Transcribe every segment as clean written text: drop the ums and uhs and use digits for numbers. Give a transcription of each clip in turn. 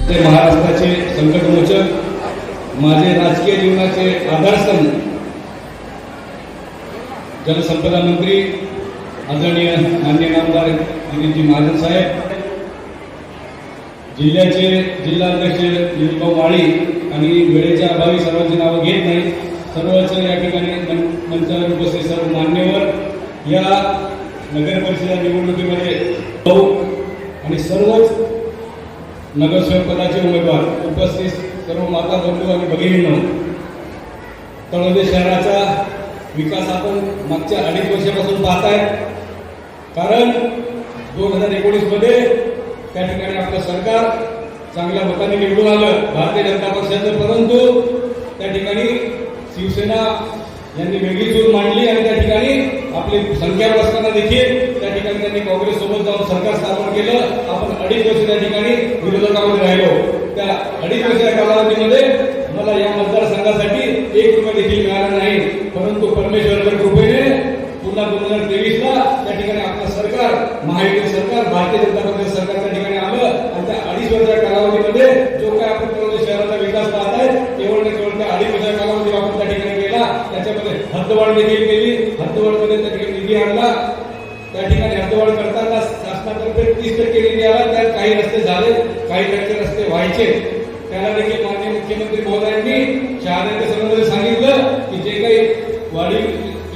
ते महाराष्ट्राचे संकटमोचक, माझे राजकीय जीवनाचे आधारस्तंभ, जलसंपदा मंत्री आदरणीय माननीय नामदार गिरीजी महाजन साहेब, जिल्ह्याचे जिल्हाध्यक्ष निलभाऊ माळी आणि वेळेच्या अभावी सर्वांची नावं घेत नाही, सर्वच या ठिकाणी मंचावर उपस्थित सर्व मान्यवर, या नगर परिषद निवडणुकीमध्ये आणि सर्वच नगरसेवक पदाचे उमेदवार उपस्थित सर्व माता बंधू आणि भगिनींनो, तळोदे शहराचा विकास आपण मागच्या 2.5 वर्षापासून पाहताय. कारण 2019 मध्ये त्या ठिकाणी आपलं सरकार चांगल्या मताने निवडून आलं भारतीय जनता पक्षाचं, परंतु त्या ठिकाणी शिवसेना यांनी वेगळी चूल मांडली आणि त्या ठिकाणी आपली संख्या असताना देखील त्या ठिकाणी त्यांनी काँग्रेस सोबत जाऊन सरकार स्थापन केलं. आपण 2.5 वर्ष त्या ठिकाणी विरोधकामध्ये राहिलो. त्या 2.5 वर्षाच्या कालावधीमध्ये मला या मतदारसंघासाठी 1 रुपया देखील मिळाला नाही, परंतु परमेश्वराच्या कृपेने पुन्हा 2023ला त्या ठिकाणी आपलं सरकार, महायुती सरकार, भारतीय जनता पक्ष सरकार त्या ठिकाणी आलं आणि त्या 2.5 वर्षाच्या कालावधीमध्ये जो काय आपण तळोदे शहराचा विकास पाहताय केवळ त्या 2.5 वर्षाच्या कालावधी आपण त्या ठिकाणी केला. त्याच्यामध्ये हद्दवाढ देखील केली, हद्दवाढमध्ये त्या ठिकाणी निधी आणला. त्या ठिकाणी हद्दवाढ करताना शासनातर्फे 30% निधी आला, त्यात काही रस्ते झाले, काही टक्के रस्ते व्हायचे. त्याला देखील माननीय मुख्यमंत्री महोदयांनी शहाद्याच्या सभामध्ये सांगितलं की जे काही वाढीव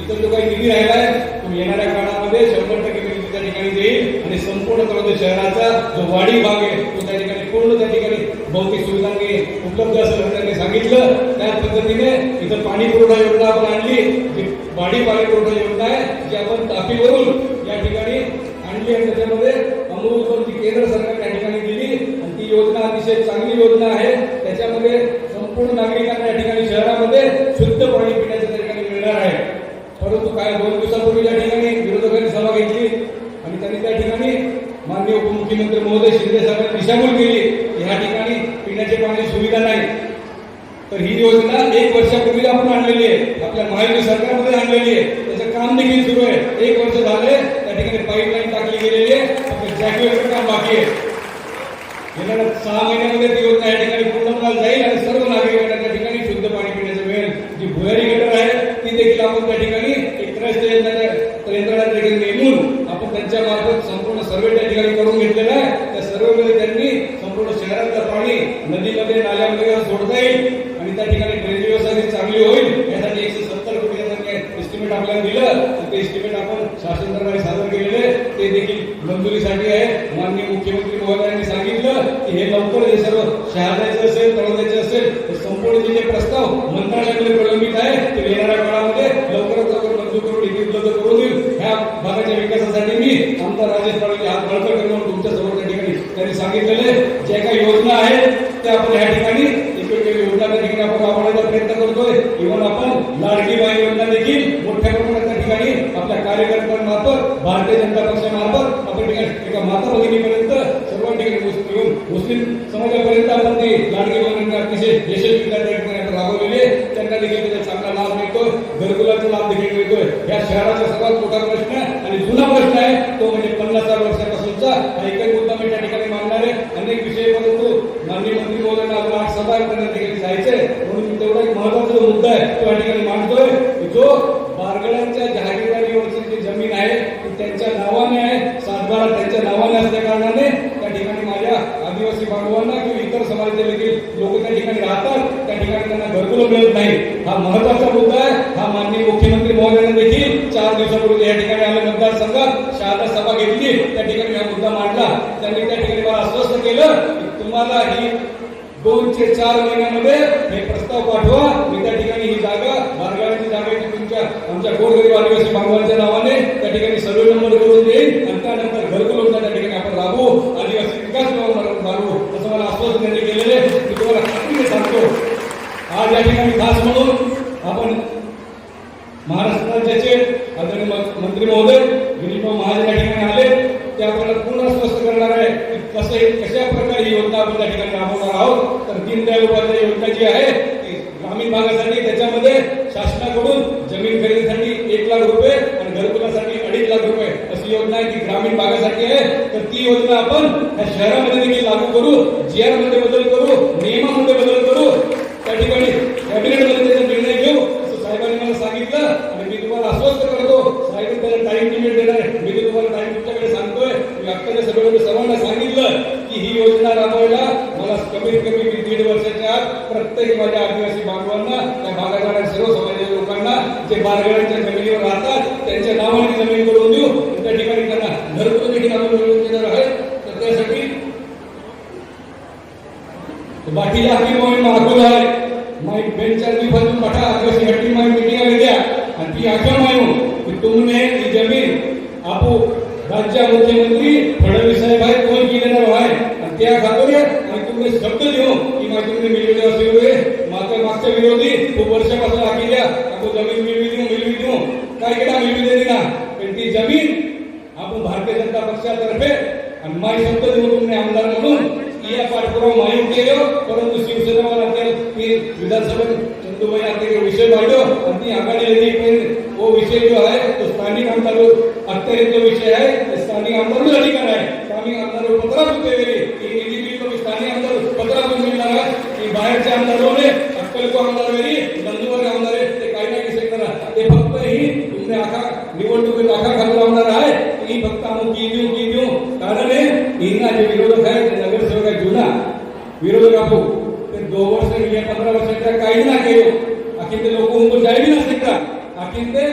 इतर जो काही निधी राहिला आहे तो येणाऱ्या काळामध्ये 100% निधी त्या ठिकाणी देईल आणि संपूर्ण तळोदे शहराचा जो वाढीव भाग आहे तो त्या ठिकाणी पूर्ण त्या ठिकाणी भौतिक सुविधांनी उपलब्ध असेल त्यांनी सांगितलं. त्याच पद्धतीने इथं पाणी पुरवठा योजना आपण आणली, जी वाढीव पाणी पुरवठा योजना आहे जी आपण तापीवरून या ठिकाणी आणली आणि त्याच्यामध्ये अमृत केंद्र सरकार त्या ठिकाणी दिली आणि ती योजना अतिशय चांगली योजना आहे. त्याच्यामध्ये संपूर्ण नागरिकांना या ठिकाणी शहरामध्ये शुद्ध पाणी पिण्याच्या त्या ठिकाणी मिळणार आहे. परंतु काय 2 दिवसापूर्वी या ठिकाणी विरोधकांनी सभा घेतली आणि त्यांनी त्या ठिकाणी माननीय उपमुख्यमंत्री महोदय शिंदे साहेबांनी दिशाभूल केली की ह्या ठिकाणी पिण्याची पाणी सुविधा नाही. तर ही योजना 1 वर्षापूर्वी आपण आणलेली आहे, आपल्या महायुती सरकारमध्ये आणलेली आहे. त्याचं काम देखील सुरू आहे. 1 वर्ष झाले त्या ठिकाणी पाईपलाईन टाकली गेलेली आहे, फक्त जॅकवेलचं काम बाकी आहे. येणाऱ्या 6 महिन्यामध्ये ती योजना या ठिकाणी पूर्णपणे जाईल आणि सर्व नागरिकांना त्या ठिकाणी शुद्ध पाणी पिण्याचं मिळेल. जी भुयारी गटर आहे ती देखील आपण त्या ठिकाणी एक त्रस्त यंत्रणा देखील नेमून आपण त्यांच्या मार्फत संपूर्ण सर्वे त्या ठिकाणी करून घेतलेला आहे. त्या सर्वेमध्ये त्यांनी संपूर्ण शहरातलं पाणी नदीमध्ये नाल्यामध्ये सोडता येईल आणि त्या ठिकाणी ड्रेनेज व्यवस्था चांगली होईल यासाठी 170 कोटी एस्टिमेट आपल्याला दिलं. ते एस्टिमेट आपण शासन दरबारी सादर केलेले ते देखील मंजुरीसाठी आहे. माननीय मुख्यमंत्री महोदयांनी सांगितलं की हे लवकर हे सर्व शहाद्याचे असेल, तळोद्याचे असेल, हे संपूर्ण जे प्रस्ताव मंत्रालयामध्ये प्रलंबित आहे ते येणाऱ्या काळामध्ये लवकरात लवकर मंजूर करून निधी उपलब्ध करून देईल. ह्या भागाच्या विकासासाठी मी आमदार राजेश पाटील हात बळकट करून तुमच्या समोर त्या ठिकाणी त्यांनी सांगितलेले ज्या काही योजना आहेत त्या आपण ह्या ठिकाणी योजना त्या ठिकाणी आपण राबवण्याचा प्रयत्न करतोय. इव्हन आपण लाडकी बहीण योजना देखील मोठ्या प्रमाणात त्या ठिकाणी आपल्या कार्यकर्त्यांमार्फत, भारतीय जनता पक्षामार्फत आपण ठिकाणी एका माता भगिनीपर्यंत सर्व ठिकाणी मुस्लिम समाजापर्यंत आपण ती लाडकी बहीण अतिशय यशस्वी त्या ठिकाणी आपण राबवलेली आहे. त्यांना देखील त्याचा चांगला लाभ मिळतोय, घरकुलाचा लाभ देखील मिळतोय. या शहराचा सर्वात मोठा प्रश्न आणि जुना प्रश्न आहे तो म्हणजे 50 वर्षापासूनचा एकच मुद्दा मी त्या ठिकाणी मांडणार आहे. अनेक विषय परंतु माननीय मंत्री महोदयांना आपण 8 सभा त्या ठिकाणी जायचंय म्हणून तेवढा एक महत्वाचा जो मुद्दा आहे तो या ठिकाणी मांडतोय. जो बारगळ्यांच्या जहागीरदारीवरची जी जमीन आहे ती त्यांच्या नावाने आहे, 7/12 त्यांच्या नावाने असल्या कारणाने त्या ठिकाणी माझ्या आदिवासी बांधवांना किंवा इतर समाजाचे देखील लोक त्या ठिकाणी राहतात, त्या ठिकाणी त्यांना घरकुलं मिळत नाही. हा महत्वाचा मुद्दा आहे. हा माननीय मुख्यमंत्री महोदयांनी देखील 4 दिवसापूर्वी या ठिकाणी आले मतदारसंघात शहादा सभा घेतली, त्या ठिकाणी हा मुद्दा मांडला. त्यांनी त्या ठिकाणी मला आश्वस्त केलं की तुम्हाला ही 2 ते 4 महिन्यामध्ये हे प्रस्ताव पाठवा. मी त्या ठिकाणी ही जागा बारगावाची जागा तुमच्या आमच्या गोरगरीब आदिवासी बांधवांच्या नावाने त्या ठिकाणी सर्वे नंबर करून देईल आणि त्यानंतर घरकुल त्या ठिकाणी आपण राबवू, आदिवासी विकास राबवू असं मला आश्वासन त्यांनी केलेले. मी तुम्हाला खात्रीने सांगतो आज या ठिकाणी खास म्हणून आपण महाराष्ट्र राज्याचे आदरणीय मंत्री महोदय गिरीजी महाजन या ठिकाणी आले. ते आपल्याला पूर्ण स्पष्ट करणार आहे की कशा प्रकारे ही योजना आपण त्या ठिकाणी राबवणार आहोत. तर दीनदयाळ उपाध्याय योजना जी आहे ती ग्रामीण भागासाठी त्याच्यामध्ये शासनाकडून जमीन खरेदीसाठी 1 लाख रुपये आणि घरकुलासाठी 2.5 लाख रुपये अशी जी योजना आहे ती ग्रामीण भागासाठी आहे, तर ती योजना आपण या शहरामध्ये देखील लागू करू, GR मध्ये बदल करू, नियमामध्ये बदल करू, त्या ठिकाणी कॅबिनेटमध्ये त्याचा निर्णय घेऊ असं साहेबांनी मला सांगितलं. आणि मी तुम्हाला आश्वस्त करतो, साहेब त्याला टाइम लिमिट देणार आहे. मी तुम्हाला टाइम तुमच्याकडे सांगतोय. मी आत्ताच्या सर्वांना सांगितलं की ही योजना राबवायला मला कमीत कमी 1.5 वर्षाच्या आत प्रत्येक माझ्या आदिवासी बांधवांना, त्या भागाच्या सर्व समाजाच्या लोकांना जे बारगळ्यांच्या जमिनीवर राहतात त्यांच्या नावाने जमीन करून देऊ. त्या ठिकाणी त्यांना घरकुल देखील आपण मिळवून देणार आहे. तर त्यासाठी बाकी आपकी मोहीम मागून आहे. मैं बेंचर भी बंद बैठा आदिवासी हट्टी में मीटिंग में गया और ती आशा मानू कि तुमने ये जमीन आपो राज्य मुख्यमंत्री फडणवीस साहेब आहे कोण की देणार आहे आणि त्या खातर आणि तुम्ही शब्द देऊ की माझ्याकडे मिळविले असेल मागच्या विरोधी खूप वर्षापासून आखिल्या आपण जमीन मिळवी देऊ काय केला मिळवी देली ना पण ती जमीन आपण भारतीय जनता पक्षातर्फे आणि माझे शब्द देऊ तुम्ही आमदार म्हणून या पाठपुरावा माहीत केलं. परंतु शिवसेना की विधानसभा चंदुभाई आते विषय काढो आणि ती आघाडी लेली वो विषय जो है तो स्थानिक आमदार अत्यारित विषय है. स्थानिक आमदार अधिकार आहे. स्थानिक आमदार 15 रुपये दिले की निधी बिल तो स्थानिक आमदार 15 रुपये मिळणार आहे की बाहेरच्या आमदारोने अक्कलको आमदार वेळी नंदुरबार आमदार आहे ते काही नाही विषय करा ते फक्त ही तुमने आखा निवडणुकीत आखा खालून आमदार आहे ही फक्त आम्ही की देऊ कारण इनका जो विरोधक है नगरसेवक है जुना विरोधक आपको 2 वर्ष या 15 वर्षाच्या काही ना केलो आखिर ते लोक उंबर जाय भी ना सकता आखिर ते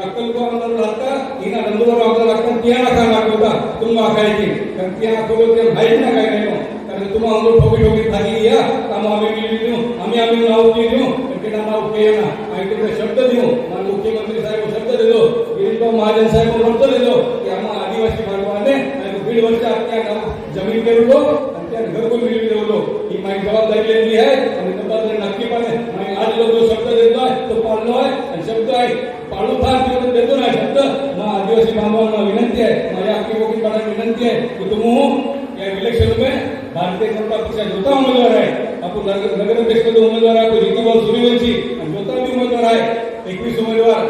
अक्कलको आमदार राहता इना नंदुरबार आमदार लागतात त्या राखा लागता तुम आखायची कारण त्या आखलो ते माहित ना काय नाही कारण तुम्हा अंगो ठोकी खाली या काम आम्ही मिळवी देऊ आम्ही नाव देऊ त्याला नाव केलं ना आणि ते शब्द देऊ आणि मुख्यमंत्री साहेब शब्द दिलो गिरीशभाऊ महाजन साहेब शब्द दिलो की आम्हा आदिवासी बांधवाने 1.5 वर्ष आपल्या जमीन केलो आणि त्या घरकुल मिळवी देवलो ही माझी जबाबदारी लेली आहे आणि जबाबदारी नक्कीपणे मी आज जो शब्द देतोय तो पाळलो आहे आणि शब्द आहे पाळू फार देतो ना शब्द मग आदिवासी बांधवांना विनंती आहे माझ्या आपली वकीलपणाला विनंती आहे की तुम्ही या इलेक्शन में भारतीय जनता पक्ष जोता उमेदवार आहे आपण नगराध्यक्ष उमेदवार आहे जितीभाऊ सूर्यवंशी आणि जोता भी उमेदवार आहे 21 उमेदवार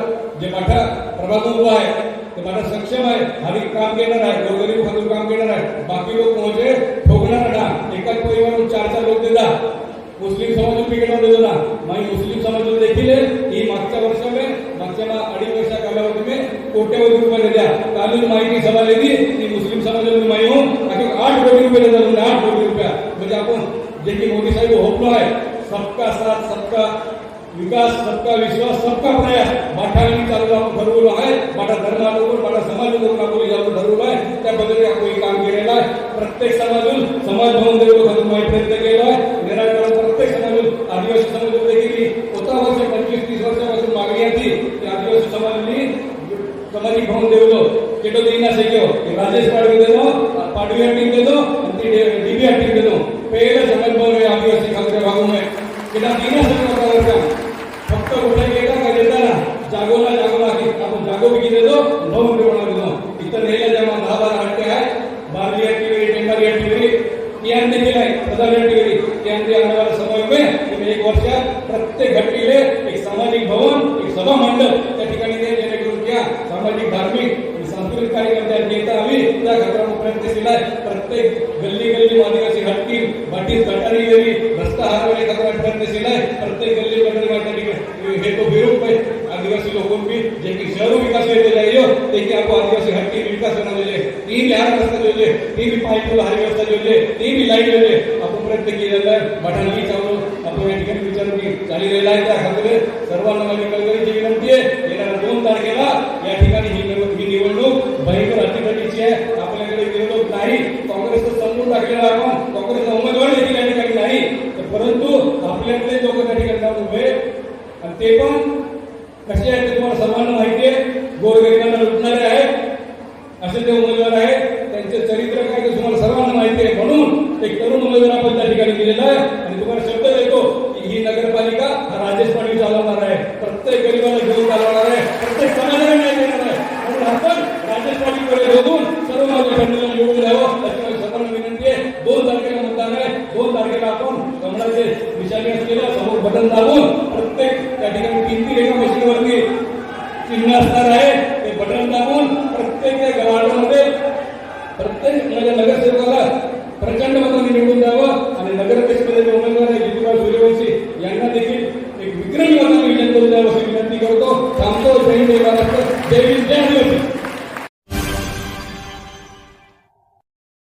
जे माझा प्रभाग उभा आहे ते माझा सक्षम आहे हरी काम केणार आहे गोरगरीब खातून काम केणार आहे बाकी लोक म्हणजे ठोकणार ना एकाच परिवारातून 4 लोक देतात मुस्लिम समाज पिकेटा देतो ना मैं मुस्लिम समाज देखील ही मागच्या वर्षामध्ये मागच्या 2.5 वर्षा कालावधी में कोट्यवधी रुपये दिल्या कानून माहिती सभा लेली ती मुस्लिम समाजामध्ये माही होऊन 8 कोटी रुपये देतात 8 कोटी रुपया म्हणजे आपण जे की मोदी साहेब होपलो आहे सबका साथ सबका विकास सबका विश्वास सबका प्रयास बाठानी चालू आपण ठरवलं आहे बाटा धर्मालोकून बाटा समाजाकडून आपण जाऊन ठरवलं आहे त्या पद्धतीने आपण काम केलेलं आहे प्रत्येक समाजातून समाज भवन देऊन प्रयत्न केला आहे निराकरण प्रत्येक समाजातून आदिवासी समाज देखील होता वर्ष 25-30 वर्षापासून मागणी होती की आदिवासी समाजाने सामाजिक भवन देवलो केटो देईना सेक्यो राजेश पाडवी देतो पाडवी हट्टी देतो आणि ती डीबी हट्टी देतो पहिलं समाज भवन आहे आदिवासी खालच्या भागामध्ये केटा देईना सेक्यो वर्षा फक्त कुठे गेला का देताना जागोला की आपण जागो बिकी देतो भवन बनवून देतो इतर नेल्या जेव्हा 10-12 हट्टे आहे बारली हट्टी वेळी टेंबारी हट्टी वेळी टियान देखील आहे 1000 हट्टी वेळी टियान ते आने समय में 1 वर्षात प्रत्येक हट्टीले एक सामाजिक भवन एक सभा मंडळ त्या ठिकाणी ते जेणेकरून त्या सामाजिक धार्मिक सांस्कृतिक कार्यक्रम नेता आम्ही त्या घटना प्रयत्नशील आहे प्रत्येक गल्ली आदिवासी हट्टी बाटी गटारी गेली रस्ता हारवले घटना प्रयत्नशील आहे प्रत्येक गल्ली गटारी हे तो विरोध आदिवासी लोगों भी जे की शहरों विकास होते जाइयो देखिए आपको आदिवासी हट्टी विकास होना જોઈએ ती भी हार रस्ता જોઈએ ती भी पाइप हार व्यवस्था જોઈએ ती भी लाईट જોઈએ आपण प्रयत्न केलेला आहे बठाणी चालू आपण या ठिकाणी विचार की चाली राहिला आहे त्या खात्याने सर्वांना माझी कळकळीची विनंती आहे येणाऱ्या 2 तारखेला या ठिकाणी ही निवडणूक भयंकर अतिगतीची आहे आपल्याकडे विरोधक नाही काँग्रेसचं समजून टाकलेला आपण काँग्रेसचा उमेदवार देखील या ठिकाणी नाही परंतु आपल्याकडे लोक त्या ठिकाणी उभे आणि ते पण कसे आहेत ते तुम्हाला सर्वांना माहिती आहे गोरगरिबांना लुटणारे आहेत असे ते उमेदवार आहेत त्यांचे चरित्र काय ते तुम्हाला सर्वांना माहिती आहे म्हणून एक तरुण उमेदवार आपण त्या ठिकाणी दिलेला आहे आणि तुम्हाला शब्द देतो की ही नगरपालिका हा राजेश पाटील चालवणार आहे प्रत्येक गरीबाला घेऊन चालवणार आहे प्रत्येक समाजाला न्याय देणार आहे म्हणून आपण राजेश पाटीलकडे बघून सर्व माझ्या बंधूंना निवडून द्यावं त्याच्यामुळे सर्वांना विनंती आहे 2 तारखेला मतदान आहे 2 तारखेला आपण कमळाचे निशाणी असलेल्या समोर बटन दाबून प्रत्येक त्या ठिकाणी 3 एका मशीनवरती चिन्ह असणार आहे ते बटन दाबून प्रत्येक गावाला प्रत्येक माझ्या नगरसेवकाला प्रचंड मताने निवडून द्यावं आणि नगरपरिषदेचे जे उमेदवार आहे जितूराव सूर्यवंशी यांना देखील एक विक्रमी मताने विजय करून द्यावं अशी विनंती करतो. थांबतो. जय महाराष्ट्र. जय हिंद. जय